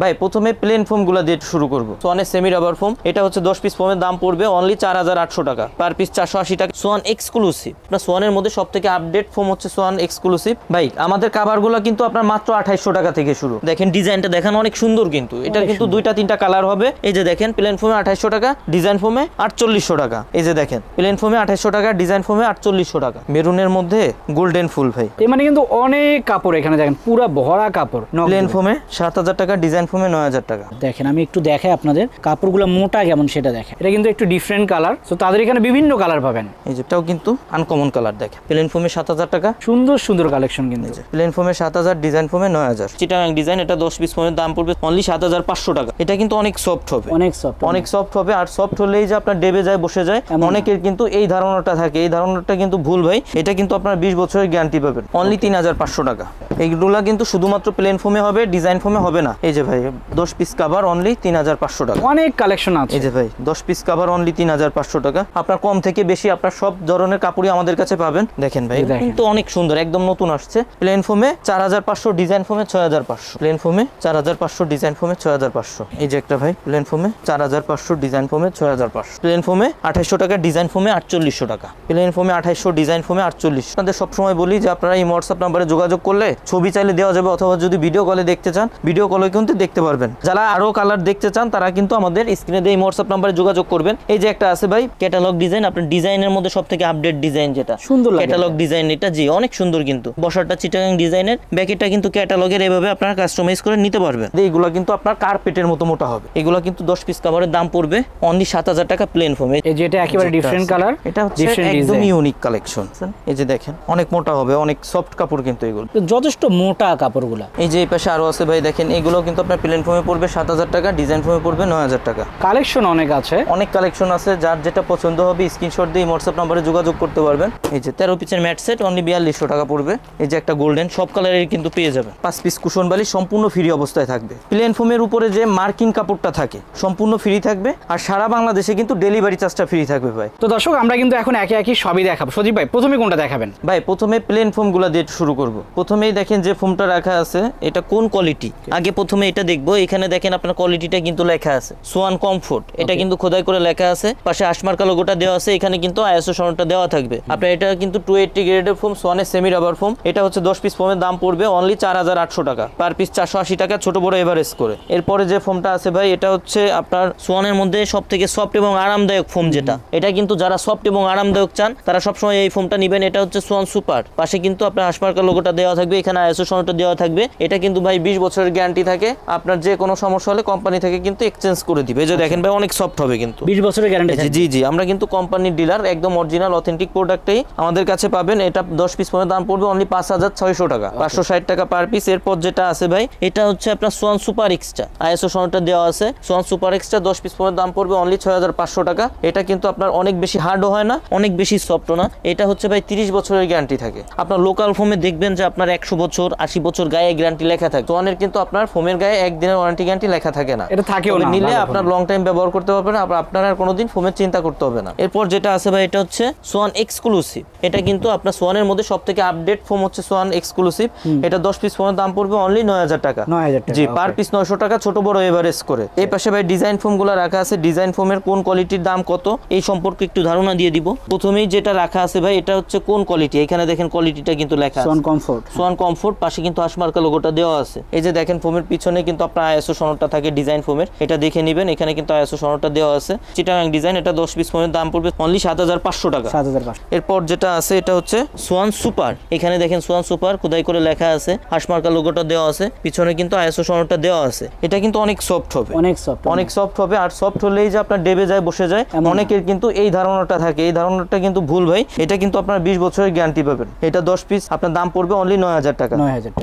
ভাই প্রথমে plane foam গুলা দিয়ে শুরু করবো। সোয়ানের সেমি রাবার ফোম, এটা হচ্ছে 10 পিস ফোমের দাম পড়বে অনলি 4800 টাকা, পার পিস 480 টাকা। সোয়ান এক্সক্লুসিভ, আপনার সোয়ানের মধ্যে সব থেকে আপডেট ফোম হচ্ছে সোয়ান এক্সক্লুসিভ। ভাই আমাদের কাভার গুলো কিন্তু আপনার মাত্র 2800 টাকা থেকে শুরু। দেখেন ডিজাইনটা দেখেন অনেক সুন্দর, কিন্তু এটা কিন্তু 2-3টা কালার হবে। এই যে দেখেন প্লেন ফোমে 2800 টাকা, ডিজাইন ফোমে 4800 টাকা। এই যে দেখেন প্লেন ফোমে 2800 টাকা, ডিজাইন ফোমে 4800 টাকা। মেরুনের মধ্যে গোল্ডেন ফুল ভাই, এই মানে কিন্তু অনেক কাপড় এখানে দেখেন, পুরো ভরা কাপড়। প্লেন ফোমে 7000 টাকা, ডিজাইন ফোমে 9000 টাকা। দেখেন আমি একটু দেখাই আপনাদের কাপড়গুলো মোটা কেমন সেটা দেখেন। এটা কিন্তু একটু ডিফারেন্ট কালার, তো তাদের এখানে বিভিন্ন কালার পাবেন। এই যেটাও কিন্তু আনকমন কালার দেখেন, প্লেন ফোমে 7000 টাকা, সুন্দর সুন্দর কালেকশন কিন্তু। প্লেন ফোমে 7000, ডিজাইন ফোমে 9000। চিটাগাং ডিজাইন, এটা 10 পিস ফোমের দাম পড়বে অনলি 7500 টাকা। এটা কিন্তু অনেক সফট হবে, অনেক সফট, অনেক সফট হবে। আর সফট হলেই যে আপনার ডেবে যায়, বসে যায়, অনেকের কিন্তু এই ধারণাটা থাকে। এই ধারণাটা কিন্তু ভুল ভাই। এটা কিন্তু আপনার 20 বছরের গ্যারান্টি পাবেন অনলি 3500 টাকা। এইগুলা কিন্তু শুধুমাত্র প্লেন ফোমে হবে, ডিজাইন ফোমে হবে না। এই যে ভাই 10 পিস কভার অনলি 3500 টাকা। অনেক কালেকশন আছে। এই যে ভাই 10 পিস কভার অনলি 3500 টাকা। আপনার কম থেকে বেশি আপনার সব ধরনের কাপড়ই আমাদের কাছে পাবেন। দেখেন ভাই কিন্তু অনেক সুন্দর, একদম নতুন আসছে। প্লেন ফোমে 4500, ডিজাইন ফোমে 6500। প্লেন ফোমে 4500, ডিজাইন ফোমে 6500। এই যে একটা ভাই প্লেন ফোমে 4500, ডিজাইন ফোমে 6500। প্লেন ফোমে 2800 টাকা, ডিজাইন ফোমে 4800 টাকা। প্লেন ফোমে 2800, ডিজাইন ফোমে 4800। আপনাদের সবসময় বলি যে আপনারা এই হোয়াটসঅ্যাপ নাম্বারে যোগাযোগ করলে ছবি চাইলে দেওয়া যাবে, অথবা যদি ভিডিও কলে দেখতে চান ভিডিও কলে কিন্তু দেখতে পারবেন। যারা আরো কালার দেখতে চান তারা কিন্তু আমাদের স্ক্রিনে দিয়ে হোয়াটসঅ্যাপ নাম্বারে যোগাযোগ করবেন। এই যে একটা আছে ভাই ক্যাটালগ ডিজাইন, আপনার ডিজাইনের মধ্যে সবথেকে আপডেট ডিজাইন, যেটা সুন্দর লাগে ক্যাটালগ ডিজাইন। এটা জি অনেক সুন্দর, কিন্তু বসারটা চিটাগাং ডিজাইনের, ব্যাকেটটা কিন্তু ক্যাটালগের, এভাবে আপনারা কাস্টমাইজ করে নিতে পারবেন। এইগুলো কিন্তু আপনার কার্পেটের মতো মোটা হবে। এগুলো কিন্তু 10 পিস কভারের দাম পড়বে অনলি 7000 টাকা প্লেন ফোমে। এই যে এটা একেবারে ডিফারেন্ট কালার, এটা হচ্ছে একদম ইউনিক কালেকশন। এই যে দেখেন অনেক মোটা হবে, অনেক সফট কাপড় কিন্তু এগুলো, যথেষ্ট মোটা কাপড়গুলো। এই যে এই পাশে আরো আছে ভাই, দেখেন এগুলো কিন্তু আপনার প্লেন ফোমে পড়বে 7000 টাকা, ডিজাইন ফোমে পড়বে 9000 টাকা। কালেকশন অনেক আছে, অনেক কালেকশন আছে। যার যেটা পছন্দ হবে স্ক্রিনশট দিয়ে হোয়াটসঅ্যাপ নম্বরে যোগাযোগ করতে পারবেন। এই যে 13 পিসের ম্যাট সেট অনলি 4200 টাকা পড়বে। এই যে একটা গোল্ডেন, সব কালারের কিন্তু পেয়ে যাবেন। 5 পিস কুশন বালি সম্পূর্ণ ফ্রি অবস্থায় থাকবে। প্লেন ফোমের উপরে যে মার্কিং কাপড়টা থাকে সম্পূর্ণ ফ্রি থাকবে, আর সারা বাংলাদেশে কিন্তু ডেলিভারি চার্জটা ফ্রি থাকবে ভাই। তো দর্শক আমরা কিন্তু এখন একে একে সবই দেখাবো। সজীব ভাই প্রথমে কোনটা দেখাবেন? ভাই প্রথমে প্লেন ফোম গুলা দিয়ে শুরু করব। প্রথমেই দেখেন যে ফোমটা রাখা আছে এটা কোন কোয়ালিটি, আগে প্রথমে এটা দেখবো। এখানে দেখেন আপনার কোয়ালিটিটা কিন্তু লেখা আছে সোয়ান কমফোর্ট, এটা কিন্তু খোদাই করে লেখা আছে। পাশে আশমার্কা লোগোটা দেওয়া আছে, এখানে কিন্তু আইএসও সনদটা দেওয়া থাকবে। আপনার এটা কিন্তু 280 গ্রেডের ফোম, সোয়ানের সেমি রাবার ফোম। এটা হচ্ছে 10 পিস ফোমের দাম পড়বে অনলি 4800 টাকা, পার পিস 480 টাকা, ছোট বড় এভারেজ করে। এরপরে যে ফোমটা আছে ভাই, এটা হচ্ছে আপনার সোয়ানের মধ্যে সব থেকে সফট এবং আরামদায়ক ফোম, যেটা এটা কিন্তু যারা সফট এবং আরামদায়ক চান তারা সবসময় এই ফোমটা নেবেন। এটা হচ্ছে সোয়ান সুপার, পাশে কিন্তু আপনার আশমার্কা লোগোটা দেওয়া থাকবে, এখানে আইএসও সনদটা দেওয়া থাকবে। এটা কিন্তু ভাই 20 বছরের গ্যারান্টি থাকে। আপনার যে কোনো সমস্যা হলে কোম্পানি থেকে কিন্তু এক্সচেঞ্জ করে দিবে। যে দেখেন ভাই অনেক সফট হবে কিন্তু, 20 বছরের গ্যারান্টি। জি জি, আমরা কিন্তু কোম্পানির ডিলার, একদম অরিজিনাল অথেন্টিক প্রোডাক্টই আমাদের কাছে পাবেন। এটা 10 পিস ফোনের দাম পড়বে অনলি 5600 টাকা, 560 টাকা পার পিস। এরপর যেটা আছে ভাই, এটা হচ্ছে আপনার সোয়ান সুপার এক্সট্রা, আইএসও সনদটা দেওয়া আছে। সোয়ান সুপার এক্সট্রা 10 পিস ফোনের দাম পড়বে অনলি 6500 টাকা। এটা কিন্তু আপনার অনেক বেশি হার্ডও হয় না, অনেক বেশি সফটও না। এটা হচ্ছে ভাই 30 বছরের গ্যারান্টি থাকে। আপনার লোকাল ফোমে দেখবেন যে আপনার 100 বছর 80 বছর গায়ে গ্যারান্টি লেখা থাকে। সোয়ানের কিন্তু আপনার ফোমের গায়ে একদিনের ওয়ারেন্টি গ্যারান্টি লেখা থাকে না, এটা থাকেও না। নিলে আপনার লং টাইম ব্যবহার করতে পারবেন, আপনার আর কোনোদিন ফোমের চিন্তা করতে হবে না। এরপর যেটা আছে ভাই, এটা হচ্ছে সোয়ান এক্সক্লুসিভ। এটা কিন্তু আপনার সোয়ানের মধ্যে সবথেকে আপডেট ফোম হচ্ছে সোয়ান এক্সক্লুসিভ। এটা 10 পিস ফোমের দাম পড়বে অনলি 9000 টাকা, 9000 টাকা। জি, পার পিস 900 টাকা, ছোট বড় এভারেজ করে। এই পাশে ভাই ডিজাইন ফোম গুলো রাখা আছে। ডিজাইন ফোমের কোন কোয়ালিটির দাম কত এই সম্পর্কে একটু ধারণা দিয়ে দিব। প্রথমেই যেটা রাখা আছে ভাই, এটা হচ্ছে কোন কোয়ালিটি, এখানে দেখেন কোয়ালিটিটা কিন্তু লেখা আছে সোয়ান কমফোর্ট। সোয়ান কমফোর্ট, পাশে কিন্তু আশমার্কা লোগোটা দেওয়া আছে। এই যে দেখেন ফোমের পিছনে কিন্তু আপনার আইএসও সনদটা থাকে ডিজাইন ফোমের, এটা দেখে নেবেন। এখানে কিন্তু আইএসও সনদটা দেওয়া আছে। চিটাগাং ডিজাইন, এটা 10 পিস ফোমের দাম পড়বে অনলি 7500 টাকা। 7500। এরপর যেটা আছে, এটা হচ্ছে সোয়ান সুপার। এখানে দেখেন সোয়ান সুপার খোদাই করে লেখা আছে, আশমার্কা লোগোটা দেওয়া আছে, পিছনে কিন্তু আইএসও সনদটা দেওয়া আছে। এটা কিন্তু অনেক সফট হবে, অনেক সফট, অনেক সফট হবে। আর সফট হলেই যে আপনার ডেবে যায়, বসে যায়, অনেকের কিন্তু এই ধারণাটা থাকে। এই ধারণাটা কিন্তু ভুল ভাই। এটা কিন্তু আপনার 20 বছরের গ্যারান্টি পাবেন। এটা 10 পিস আপনার দাম পড়বে অনলি 9000 টাকা,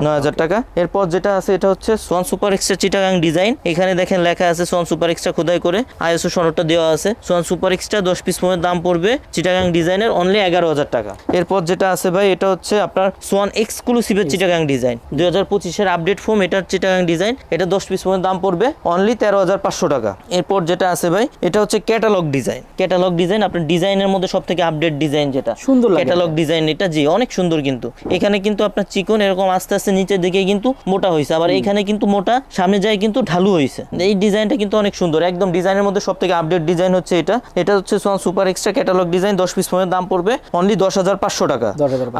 9000 টাকা। এরপর যেটা আছে, এটা হচ্ছে swan super extra Chittagong design. এখানে দেখেন লেখা আছে সোয়ান সুপার এক্সট্রা খোদাই করে, আইএসও সনদটা দেওয়া আছে। সোয়ান সুপার এক্সট্রা 10 পিস ফোনের দাম পড়বে চিটাগাং ডিজাইনের অনলি 11000 টাকা। এরপর যেটা আছে ভাই, এটা হচ্ছে আপনার সোয়ান এক্সক্লুসিভের চিটাগাং ডিজাইন, 2025 এর আপডেট ফোম, এটার চিটাগাং ডিজাইন। এটা 10 পিস ফোনের দাম পড়বে অনলি 13500 টাকা। এরপর যেটা আছে ভাই, এটা হচ্ছে ক্যাটালগ ডিজাইন। ক্যাটালগ ডিজাইন আপনার ডিজাইনের মধ্যে সবথেকে আপডেট ডিজাইন, যেটা সুন্দর লাগে ক্যাটালগ ডিজাইন। এটা জি অনেক সুন্দর, কিন্তু এখানে কিন্তু আপনার চিকন এরকম আস্তে আস্তে নিচের দিকে কিন্তু মোটা হয়েছে, আবার এখানে কিন্তু মোটা, সামনে যায় কিন্তু ঢালু হয়েছে। এই ডিজাইনটা কিন্তু অনেক সুন্দর, একদম ডিজাইনের মধ্যে সবথেকে আপডেট ডিজাইন হচ্ছে এটা হচ্ছে swan super extra catalogue design. 10 piece ফোমের দাম পড়বে অনলি 10,500 টাকা।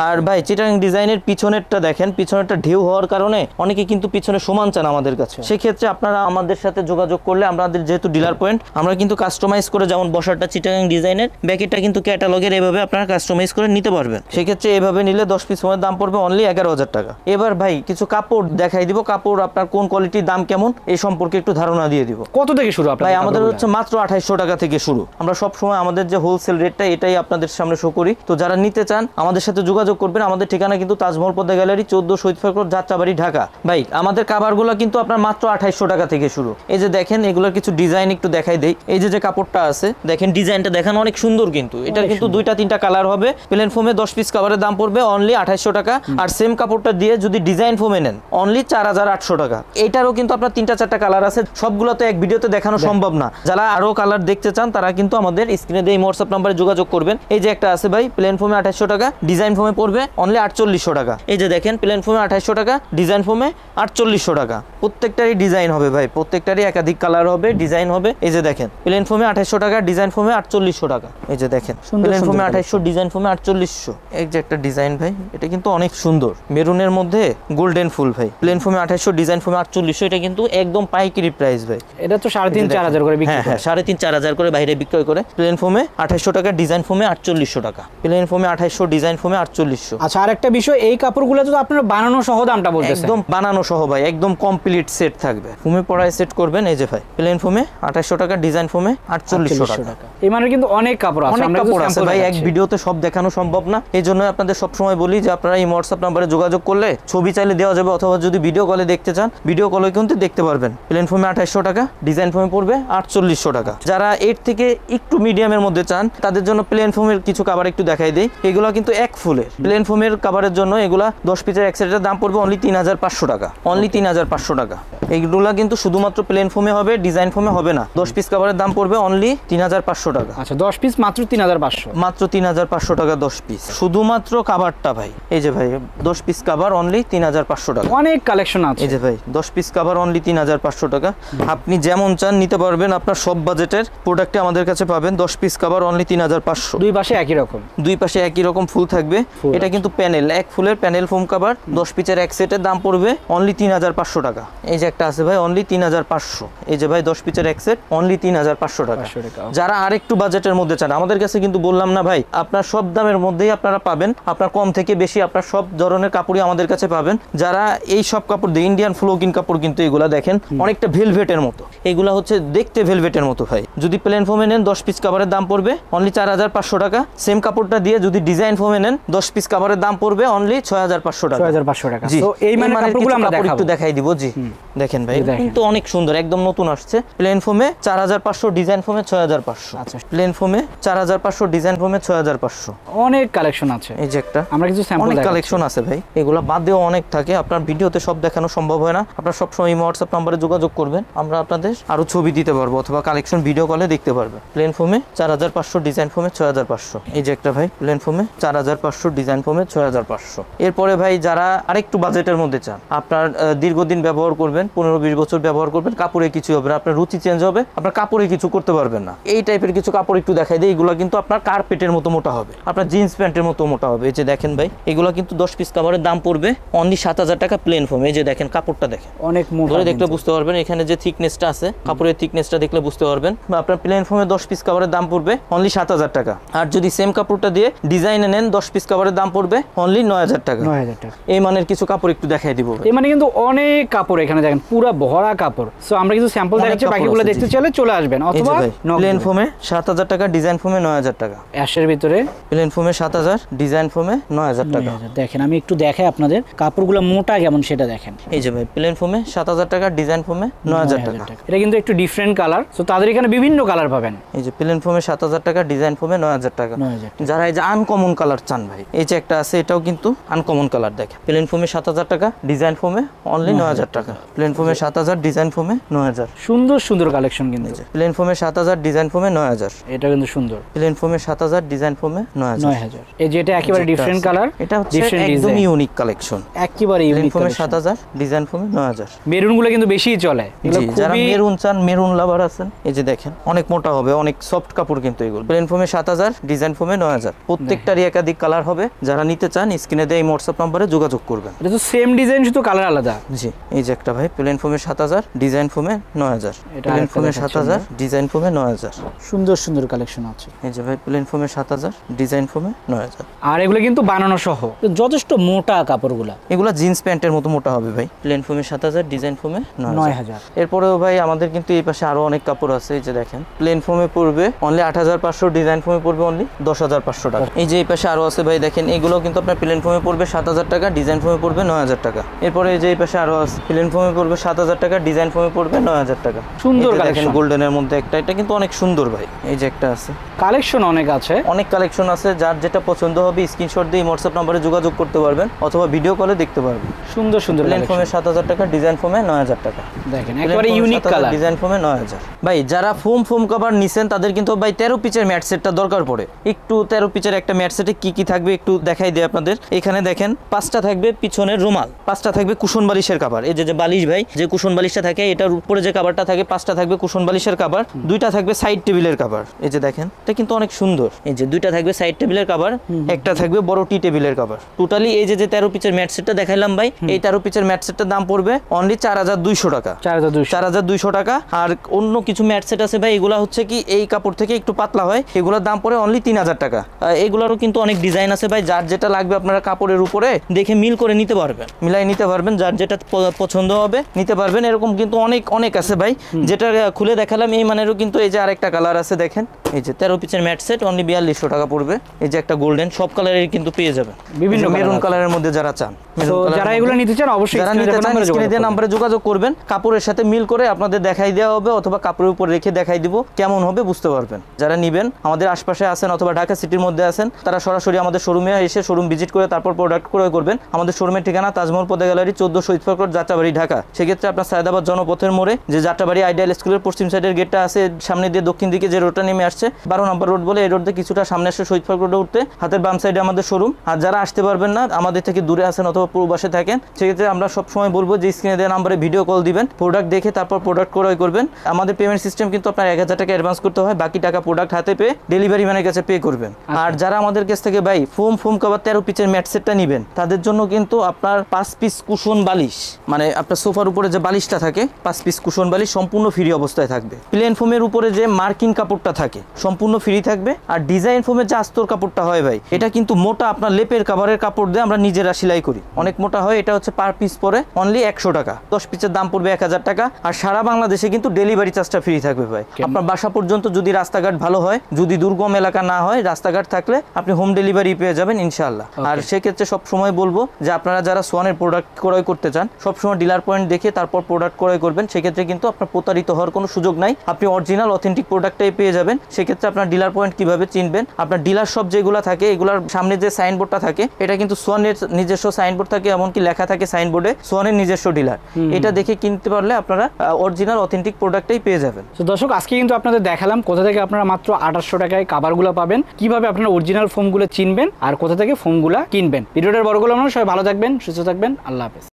আর ভাই চিটাগাং ডিজাইনের পিছনেরটা দেখেন, পিছনেরটা ঢেউ হওয়ার কারণে অনেকে কিন্তু পিছনে সমান চান আমাদের কাছে। সেক্ষেত্রে আপনারা আমাদের সাথে যোগাযোগ করলে, আমাদের যেহেতু ডিলার পয়েন্ট, আমরা কিন্তু কাস্টমাইজ করে, যেমন বসারটা চিটাগাং ডিজাইনের, ব্যাকেটটা কিন্তু ক্যাটালগের, এভাবে আপনারা কাস্টমাইজ করে নিতে পারবেন। সেক্ষেত্রে এভাবে নিলে 10 পিস ফোমের দাম পড়বে অনলি 11,000 টাকা। এবার ভাই কিছু কাপড় দেখাই দিব, কাপড় আপনার কোন কোয়ালিটির দাম কেমন এই সম্পর্কে একটু ধারণা দিয়ে দিব। কত থেকে শুরু ভাই আমাদের হচ্ছে মাত্র 2800 টাকা থেকে শুরু। আমরা সব সময় আমাদের যে হোলসেল রেটটা এটাই আপনাদের সামনে শো করি। তো যারা নিতে চান আমাদের সাথে যোগাযোগ করবেন। আমাদের ঠিকানা কিন্তু তাজমহল পদ্মা গ্যালারি, 14 শহীদ ফারুক যাত্রাবাড়ি, ঢাকা। ভাই আমাদের কাভারগুলো কিন্তু আপনার মাত্র 2800 টাকা থেকে শুরু। এই যে দেখেন, এগুলোর কিছু ডিজাইন একটু দেখাই দেই। এই যে কাপড়টা আছে দেখেন, ডিজাইনটা দেখেন অনেক সুন্দর, কিন্তু এটা কিন্তু 2-3টা কালার হবে। প্লেন ফোমে 10 পিস কাভারের দাম পড়বে অনলি 2800 টাকা। আর সেম কাপড়টা দিয়ে যদি ডিজাইন ফোমে নেন অনলি 4800 টাকা। এটারও কিন্তু আপনার 3-4টা কালার আছে, সবগুলো তো এক ভিডিওতে দেখানো সম্ভব না। যারা আরো কালার দেখতে চান তারা কিন্তু আমাদের স্ক্রিনে দিয়ে হোয়াটসঅ্যাপ নাম্বারে যোগাযোগ করবেন। এই যে একটা আছে ভাই, প্লেন ফোমে 2800 টাকা, ডিজাইন ফোমে পড়বে অনলি 4800 টাকা। এই যে দেখেন, প্লেন ফোমে 2800 টাকা, ডিজাইন ফোমে 4800 টাকা। প্রত্যেকটারই ডিজাইন হবে ভাই, প্রত্যেকটারই একাধিক কালার হবে, ডিজাইন হবে। এই যে দেখেন, প্লেন ফোমে 2800 টাকা, ডিজাইন ফোমে 4800 টাকা। এই যে দেখেন, প্লেন ফোমে 2800, ডিজাইন ফোমে 4800। এই যে একটা ডিজাইন ভাই, এটা কিন্তু অনেক সুন্দর, মেরুনের মধ্যে গোল্ডেন ফুল ভাই। প্লেন ফোমে 2800, ডিজাইন ফোমে 4800। এটা কিন্তু একদম পাইকারি প্রাইস ভাই। এটা তো 3,500-4,000 করে বিক্রি করে। হ্যাঁ 3,500-4,000 করে বাইরে বিক্রয় করে। প্লেন ফোমে 2800 টাকা, ডিজাইন ফোমে 4800 টাকা। প্লেন ফোমে 2800, ডিজাইন ফোমে 4800। আচ্ছা, আর একটা বিষয়, এই কাপড়গুলো তো আপনারা বানানো সহ দামটা বলতেছেন? একদম বানানো সহ ভাই, একদম কমপ্লিট সেট থাকবে। ফোমে পড়ায় সেট করবেন। এই যে ভাই, প্লেন ফোমে 2800 টাকা, ডিজাইন ফোমে 4800 টাকা। এই মানে কিন্তু অনেক কাপড় আছে, অনেক কাপড় আছে ভাই, এক ভিডিওতে সব দেখানো সম্ভব না। এই জন্য আপনাদের সবসময় বলি যে আপনারা এই হোয়াটসঅ্যাপ নাম্বারে যোগাযোগ করলে ছবি চাইলে দেওয়া যাবে, অথবা যদি ভিডিও কলে দেখতে চান ভিডিও কলে কিন্তু দেখতে পারবেন। প্লেন ফোমে 2800 টাকা, ডিজাইন ফোমে পড়বে 4800 টাকা। যারা এর থেকে একটু মিডিয়ামের মধ্যে চান তাদের জন্য প্লেন ফোমের কিছু কাভার একটু দেখাই দেই। এগুলো কিন্তু এক ফুলের প্লেন ফোমের কাভারের জন্য এগুলা 10 পিসের এক সেটের দাম পড়বে অনলি 3500 টাকা, অনলি 3500 টাকা। এইগুলা কিন্তু শুধুমাত্র প্লেন ফোমে হবে, ডিজাইন ফোমে হবে না। 10 পিস কাভারের দাম পড়বে অনলি 3500 টাকা। আচ্ছা, 10 পিস মাত্র 3500, মাত্র 3500 টাকা 10 পিস, শুধুমাত্র কাভারটা ভাই। এই যে ভাই, 10 পিস কাভার অনলি 3500 টাকা। অনেক কালেকশন আছে। এই যে ভাই, 10 পিস কাভার অনলি 3500 টাকা। আপনি যেমন চান নিতে পারবেন, আপনার সব বাজেটের প্রোডাক্টে আমাদের কাছে পাবেন। 10 পিস কাভার অনলি 3500। দুই পাশে একই রকম, দুই পাশে একই রকম ফুল থাকবে। এটা কিন্তু প্যানেল, এক ফুলের প্যানেল ফোম কাভার। 10 পিসের এক সেটের দাম পড়বে অনলি 3500 টাকা। এই যে একটা আছে ভাই, অনলি 3500। এই যে ভাই, 10 পিসের এক সেট অনলি 3500 টাকা। যারা আরেকটু বাজেটের মধ্যে চান আমাদের কাছে কিন্তু বললাম না ভাই, আপনার সব দামের মধ্যেই আপনারা পাবেন। আপনার কম থেকে বেশি আপনার সব ধরনের কাপড়ই আমাদের কাছে পাবেন। যারা এই সব কাপড় দিয়ে, ইন্ডিয়ান ফ্লোকিং কাপড় কিন্তু এগুলা দেখেন অনেকটা ভেলভেটের মতো, এগুলা হচ্ছে দেখতে ভেলভেটের মতো ভাই। যদি প্লেন ফোমে নেন 10 পিস কাভারের দাম পড়বে অনলি 4500 টাকা। সেম কাপড়টা দিয়ে যদি ডিজাইন ফোমে নেন 10 পিস কাভারের দাম পড়বে অনলি 6500 টাকা। 6500 টাকা। জি, তো এই মানে কাপড়গুলো আমরা একটু দেখাই দিব। জি দেখেন ভাই, কিন্তু অনেক সুন্দর, একদম নতুন আসছে। প্লেন ফোমে 4500, ডিজাইন ফোমে 6500। আচ্ছা, প্লেন ফোমে 4500, ডিজাইন ফোমে 6500। অনেক কালেকশন আছে। এই যে একটা, আমরা কিছু স্যাম্পল অনেক কালেকশন আছে ভাই। এগুলা বাদেও অনেক থাকে, আপনার ভিডিওতে সব দেখানো সম্ভব হয় না। আপনারা সবসময় এই হোয়াটসঅ্যাপ নাম্বারে যোগাযোগ করবেন, আমরা আপনাদের আরো ছবি দিতে পারবো, অথবা কালেকশন ভিডিও কলে দেখতে পারবেন। প্লেন ফোমে 4500, ডিজাইন ফোমে 6500। এই যে একটা ভাই, প্লেন ফোমে 4500, ডিজাইন ফোমে 6500। এরপরে ভাই, যারা আরেকটু বাজেটের মধ্যে চান, আপনার দীর্ঘদিন ব্যবহার করবেন, 15-20 বছর ব্যবহার করবেন, কাপড়ে কিছু হবে না, আপনার রুচি চেঞ্জ হবে, আপনার কাপড়ে কিছু করতে পারবেন না, এই টাইপের কিছু কাপড় একটু দেখাই দিই। এগুলো কিন্তু আপনার কার্পেটের মতো মোটা হবে, আপনার জিন্স প্যান্টের মতো মোটা হবে। এই যে দেখেন ভাই, এগুলো কিন্তু 10 পিস কাভারের দাম পড়বে অনলি 7000 টাকা প্লেন ফোম। এই যে দেখেন, কাপড়টা দেখেন, অনেক মোটা, ধরে দেখলে বুঝতে পারবেন এখানে যে থিকনেসটা আছে, কাপড়ের থিকনেসটা দেখলে বুঝতে পারবেন। আপনার প্লেন ফোমে 10 পিস কাভারের দাম পড়বে অনলি 7000 টাকা। আর যদি সেম কাপড়টা দিয়ে ডিজাইনে নেন 10 পিস কাভারের দাম পড়বে অনলি 9000 টাকা। 9000 টাকা। এই মানের কিছু কাপড় একটু দেখাই দিব। এই মানে কিন্তু অনেক কাপড় এখানে দেখেন, পুরো ভরা কাপড়। সো আমরা কিছু স্যাম্পল দেখাচ্ছি, বাকিগুলো দেখতে চাইলে চলে আসবেন, অথবা প্লেন ফোমে 7000 টাকা, ডিজাইন ফোমে 9000 টাকা। অ্যাশের ভিতরে প্লেন ফোমে 7000, ডিজাইন ফোমে 9000 টাকা। দেখেন, আমি একটু দেখাই আপনাদের কাপড়গুলো মোটা কেমন সেটা দেখেন। এই যে ভাই, প্লেন ফোমে 7000 টাকা, ডিজাইন ফোমে 9000 টাকা। এটা এটা কিন্তু একটু ডিফারেন্ট কালার, তো তাদের এখানে বিভিন্ন কালার পাবেন। এই যে প্লেন ফোমে 7000 টাকা, ডিজাইন ফোমে 9000 টাকা। 9000 টাকা। যারা এই যে আনকমন কালার চান ভাই, এই যে একটা আছে, এটাও কিন্তু আনকমন কালার। দেখেন প্লেন ফোমে 7000 টাকা, ডিজাইন ফোমে অনলি 9000 টাকা। প্লেন ফোমে 7000, ডিজাইন ফোমে 9000। সুন্দর সুন্দর কালেকশন কিন্তু। প্লেন ফোমে 7000, ডিজাইন ফোমে 9000। এটা কিন্তু সুন্দর। প্লেন ফোমে 7000, ডিজাইন ফোমে 9000। 9000। এই যে এটা একেবারে ডিফারেন্ট কালার, এটা হচ্ছে একদম ইউনিক কালেকশন, একেবারে প্লেন ইউনিক। ফোমে 7000, ডিজাইন ফোমে 9000। মেরুন গুলো কিন্তু বেশিই চলে, এগুলো যারা খুবই মেরুন চান, মেরুন লাভার আছেন, এই যে দেখেন অনেক মোটা হবে, অনেক সফট কাপড় কিন্তু এগুলো। প্লেন ফোমে 7000, ডিজাইন ফোমে 9000। প্রত্যেকটারই একাধিক কালার হবে। যারা নিতে চান স্ক্রিনে দেওয়া এই হোয়াটসঅ্যাপ নম্বরে যোগাযোগ করবেন। এটা তো সেম ডিজাইন, শুধু কালার আলাদা। জি, এই যে একটা ভাই প্লেন ফোমে 7000, ডিজাইন ফোমে 9000। এটা প্লেন আরেকটা ফোমে দেখাচ্ছি 7000, ডিজাইন ফোমে 9000। সুন্দর সুন্দর কালেকশন আছে। এই যে ভাই প্লেন ফোমে 7000, ডিজাইন ফোমে 9000। আর এগুলো কিন্তু বানানো সহ, যথেষ্ট মোটা কাপড়গুলা। এগুলা জিন্স প্যান্টের মতো মোটা হবে ভাই। প্লেন ফোমে 7000, ডিজাইন ফোমে 9000। এরপরেও ভাই আমাদের কিন্তু এই পাশে আরো অনেক কাপড় আছে। এই যে দেখেন প্লেন ফোমে পড়বে অনলি 8500, ডিজাইন ফোমে পড়বে অনলি 10500 টাকা। এই যে এই পাশে আরো আছে ভাই, দেখেন এগুলো কিন্তু আপনার প্লেন ফোমে পড়বে 7000 টাকা, ডিজাইন ফোমে পড়বে 9000 টাকা। এরপরে এই যে এই পাশে আরো আছে, প্লেন ফোমে পড়বে 7000 টাকা, ডিজাইন ফোমে পড়বে 9000 টাকা। সুন্দর এই যে দেখেন কালেকশন, গোল্ডেনের মধ্যে একটা, এটা কিন্তু অনেক সুন্দর ভাই। এই যে একটা আছে, কালেকশন অনেক আছে, অনেক কালেকশন আছে। যার যেটা পছন্দ হবে স্ক্রিনশট দিয়ে হোয়াটসঅ্যাপ নম্বরে যোগাযোগ করতে পারবেন অথবা ভিডিও কলে দেখতে পারবেন। সুন্দর সুন্দর প্লেন ফোমে কালেকশন 7000 টাকা, ডিজাইন ফোমে 9000 টাকা। দেখেন একেবারে ইউনিক কালার। ডিজাইন ফোমে 9000। ভাই যারা ফোম কভার নিছেন তাদের কিন্তু ভাই 13 পিচের ম্যাট সেটটা দরকার পড়ে। একটু 13 পিচের একটা ম্যাট সেটে কি কি থাকবে একটু দেখাই দিই আপনাদের। এখানে দেখেন 5টা থাকবে পিছনের রুমাল, 5টা থাকবে কুশন বালিশের কভার। এই যে বালিশ ভাই, যে কুশন বালিশটা থাকে এটার উপরে যে কভারটা থাকে, 5টা থাকবে কুশন বালিশের কভার, 2টা থাকবে সাইড টেবিলের কভার। এই যে দেখেন এটা কিন্তু অনেক সুন্দর। এই যে 2টা থাকবে সাইড টেবিলের কভার, একটা থাকবে বড় টি টেবিলের কভার। টোটালি এই যে 13 পিচের ম্যাট সেটটা দেখাইলাম ভাই, এই 13 পিচের ম্যাট সেটটার দাম পড়বে অনলি 4200 টাকা। 4200 টাকা। আর অন্য কিছু ম্যাট সেট আছে ভাই, এগুলা হচ্ছে কি এই কাপড় থেকে একটু পাতলা হয়, এগুলোর দাম পড়ে অনলি 3000 টাকা। এগুলোরও কিন্তু অনেক ডিজাইন আছে ভাই, যার যেটা লাগবে আপনারা কাপড়ের উপরে দেখে মিল করে নিতে পারবেন, মিলাই নিতে পারবেন, যার যেটা পছন্দ হবে নিতে পারবেন। এরকম কিন্তু অনেক আছে ভাই, যেটা খুলে দেখালাম এই মানেরও কিন্তু এই যে আরেকটা কালার আছে দেখেন। এই যে 13 পিচের ম্যাট সেট অনলি 4200 টাকা পড়বে। এই যে একটা গোল্ডেন, সব কালারের কিন্তু পেয়ে যাবেন, বিভিন্ন মেরুন কালারের মধ্যে যারা চান। যারা এগুলো নিতে চান অবশ্যই যারা নিতে চান স্ক্রিনে দেওয়া নম্বরে যোগাযোগ করবেন। কাপড়ের সাথে মিল করে আপনাদের দেখাই দেওয়া হবে অথবা কাপড়ের উপর রেখে দেখাই দিব, কেমন হবে বুঝতে পারবেন। যারা নিবেন আমাদের আশপাশে আছেন অথবা ঢাকা সিটির মধ্যে আছেন, তারা সরাসরি আমাদের শোরুমে এসে শোরুম ভিজিট করে তারপর প্রোডাক্ট ক্রয় করবেন। আমাদের শোরুমের ঠিকানা তাজমহল পদ্মা গ্যালারি 14 শহীদ ফরকট, যাত্রাবাড়ি, ঢাকা। সেক্ষেত্রে আপনার সায়দাবাদ জনপথের মোড়ে যে যাত্রাবাড়ি আইডিয়াল স্কুলের পশ্চিম সাইডের গেটটা আছে, সামনে দিয়ে দক্ষিণ দিকে যে রোডটা নেমে আসছে 12 নম্বর রোড বলে, এই রোড দিয়ে কিছুটা সামনে আসে শহীদ ফরকট রোডে উঠতে হাতের বাম সাইডে আমাদের শোরুম। আর যারা আসতে পারবেন না, আমাদের থেকে দূরে আছেন অথবা পূর্বাসে থাকেন, সেক্ষেত্রে আমরা সবসময় বলবো যে স্ক্রিনে দেওয়া নম্বরে ভিডিও কল দিবেন, প্রোডাক্ট দেখে তারপর প্রোডাক্ট ক্রয় করবেন। আমাদের পেমেন্ট সিস্টেম কিন্তু আপনার 1000 টাকা অ্যাডভান্স করতে হয়, বাকি টাকা প্রোডাক্ট হাতে পেয়ে ডেলিভারি ম্যানের কাছে পে করবেন। আর যারা আমাদের কাছ থেকে ভাই ফোম কভার 13 পিচের ম্যাট সেটটা নেবেন, তাদের জন্য কিন্তু আপনার 5 পিস কুশন বালিশ, মানে আপনার সোফার উপরে যে বালিশটা থাকে 5 পিস কুশন বালিশ সম্পূর্ণ ফ্রি অবস্থায় থাকবে। প্লেন ফোমের উপরে যে মার্কিং কাপড়টা থাকে সম্পূর্ণ ফ্রি থাকবে। আর ডিজাইন ফোমের যে আস্তর কাপড়টা হয় ভাই, এটা কিন্তু মোটা, আপনার লেপের কাভারের কাপড় দিয়ে আমরা নিজেরা সেলাই করি, অনেক মোটা হয়। এটা হচ্ছে পার পিস পরে অনলি 100 টাকা, 10 পিসের দাম পড়বে 1000 টাকা। আর সারা বাংলাদেশে কিন্তু ডেলিভারি চার্জটা ফ্রি থাকবে ভাই। আপনার বাসা পর্যন্ত যদি রাস্তাঘাট ভালো হয়, যদি দুর্গম এলাকা না হয়, রাস্তাঘাট থাকলে আপনি হোম ডেলিভারি পেয়ে যাবেন ইনশাআল্লাহ। আর সেক্ষেত্রে সব সময় বলবো যে আপনারা যারা সোয়ানের প্রোডাক্ট ক্রয় করতে চান, সবসময় ডিলার পয়েন্ট দেখে তারপর প্রোডাক্ট ক্রয় করবেন। সেক্ষেত্রে কিন্তু আপনার প্রতারিত হওয়ার কোনো সুযোগ নাই, আপনি অরিজিনাল অথেন্টিক প্রোডাক্টটাই পেয়ে যাবেন। সেক্ষেত্রে আপনার ডিলার পয়েন্ট কিভাবে চিনবেন, আপনার ডিলার সব যেগুলো থাকে এগুলোর সামনে যে সাইনবোর্ডটা থাকে, এটা কিন্তু সোয়ানের নিজস্ব সাইনবোর্ড থাকে, এমনকি লেখা থাকে সাইনবোর্ডে সোয়ানের নিজস্ব ডিলার। এটা দেখে কিনতে পারলে আপনারা অরিজিনাল অথেন্টিক প্রোডাক্টটাই পেয়ে যাবেন। তো দর্শক, আজকে কিন্তু আপনাদের দেখালাম কোথা থেকে আপনারা মাত্র 2800 টাকায় কাভারগুলো পাবেন, কিভাবে আপনারা অরিজিনাল ফোমগুলো চিনবেন আর কোথা থেকে ফোমগুলো কিনবেন। ভিডিওটার বড় করলাম না, সবাই ভালো থাকবেন, সুস্থ থাকবেন, আল্লাহ হাফেজ।